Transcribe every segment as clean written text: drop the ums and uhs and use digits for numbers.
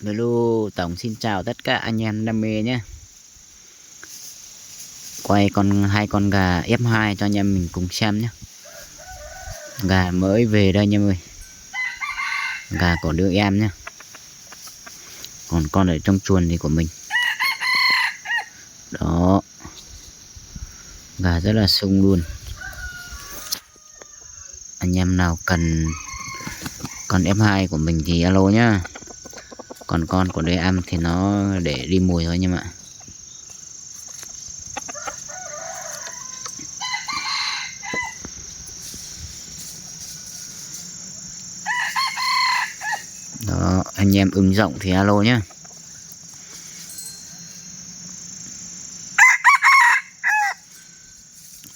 Hello, tổng xin chào tất cả anh em đam mê nhé. Quay hai con gà F2 cho anh em mình cùng xem nhé. Gà mới về đây anh em ơi. Gà của đứa em nhé. Còn con ở trong chuồng thì của mình. Đó. Gà rất là sung luôn. Anh em nào cần con F2 của mình thì alo nhá. Còn con của đứa em thì nó để đi mùi thôi anh em ạ. Đó, anh em ứng rộng thì alo nhá.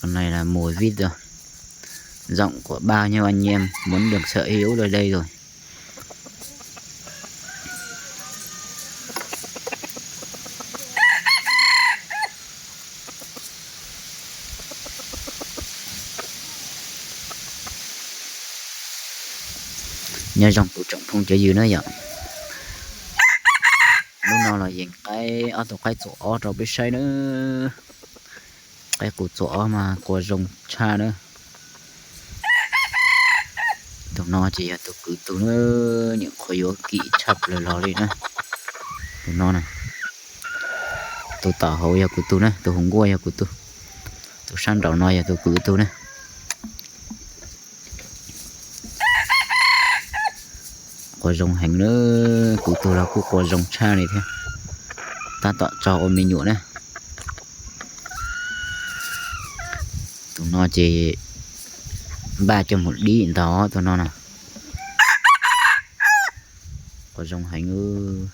Con này là mồi vít rồi. Rộng của bao nhiêu anh em muốn được sở hữu ở đây rồi. Nhớ dòng tủ trọng không chơi dư nữa vậy. Lúc nào là hiện cái ở tủ cái chỗ rồi biết xây nữa. Cái của chỗ mà của rồng cha nữa. Tụi nó chỉ là tụi cứ tụi nó những khối yếu kỹ chập lời lò đi nữa. Tụi nó này. Tụi tỏ hậu ya của tụi này, tụi hùng qua ya của tụi. Tụi săn đầu nói ya tụi cứ tụi này. Của rồng hành nữa của tụi là của rồng cha này thế. Ta tọa cho ôm mình nhũ này. Tụi nó chỉ 3 đi đó tụi nó nào. Có dòng hành ư.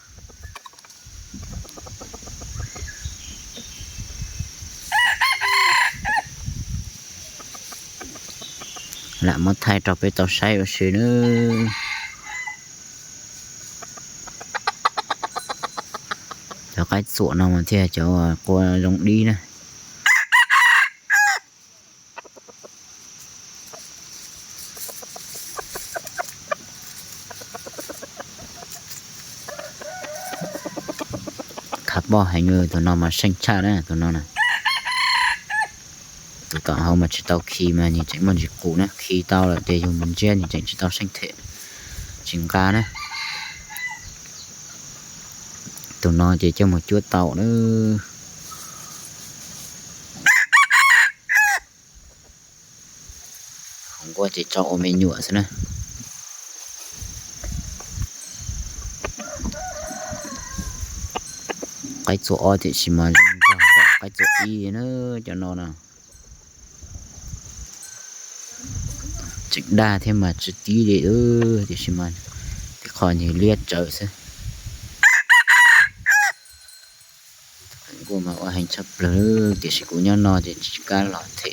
Lại mất thay trọc với tàu say và xí nữa. Cho cái sổ nào mà thế cho qua dòng đi này. Khắp bò hành ư tụi nó mà xanh cha đấy tụi nó này. Tụi tao không mà chỉ tao khi mà nhìn chẳng bằng gì cũ nữa. Khi tao là để dùng mình gen nhìn chẳng chỉ tao xanh thể chính ca đấy. Tụi nó chỉ cho một chút tàu nữa. Không có chỉ cho ôm mình nhựa xem này. Cái chỗ thì chỉ mà cái chỗ y nữa cho nó nào. Chính đa thêm mà chỉ tí để thì chỉ mà thì khỏi thì liệt trời xem. Của mà ở hành chấp lỡ thì sẽ của nhau nó thì chỉ cá lọt thể.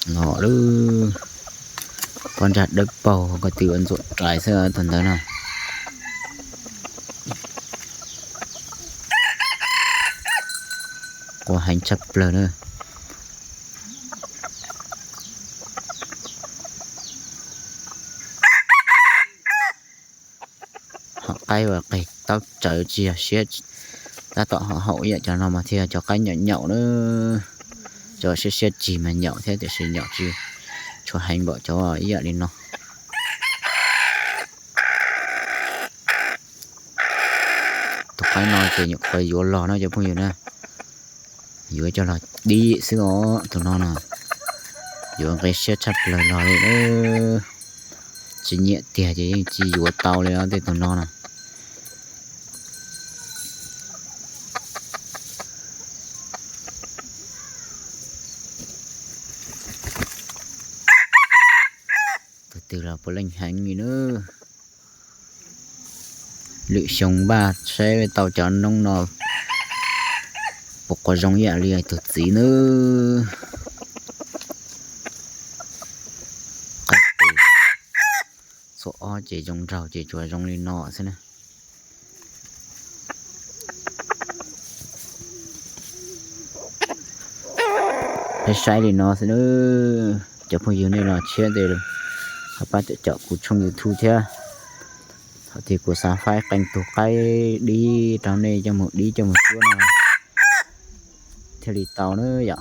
Ngọ đó con chặt đất bầu có tiêu ăn rộn trái sơ tuần tới nào. Có hành chấp lỡ nữa. Họ cay và cay tao trở chia xếp ta tọa họ hậu vậy cho nó mà theo cho cái nhậu nữa. Cho sẽ chỉ mà nhậu thế thì sẽ nhậu chứ cho hành bỏ cho ý vậy đi nó. Tụi cái nói thì những cái vô lò nó cho bao nhiêu nè. Vô cho là đi xứ ó tụi nó nào. Vô cái sẽ chặt lời lò đi nữa. Chỉ nhẹ tiền chỉ vô tàu lên đó thì tụi nó nào. Từ là có lệnh hành gì nữa. Lựa sống ba xe tàu cho nông nò. Bọc có giống dạ liền thật gì nữa. Cách tù. Số o chỉ giống rào chỉ chùa giống lên nọ xem nè. hay sai thì nó sẽ nữa cho phong yêu này là chia đều các bạn tự chọn của trong YouTube thế thì của sáng phái canh tụ cái đi trong này cho một đi cho một chỗ nào theo đi tàu nữa vậy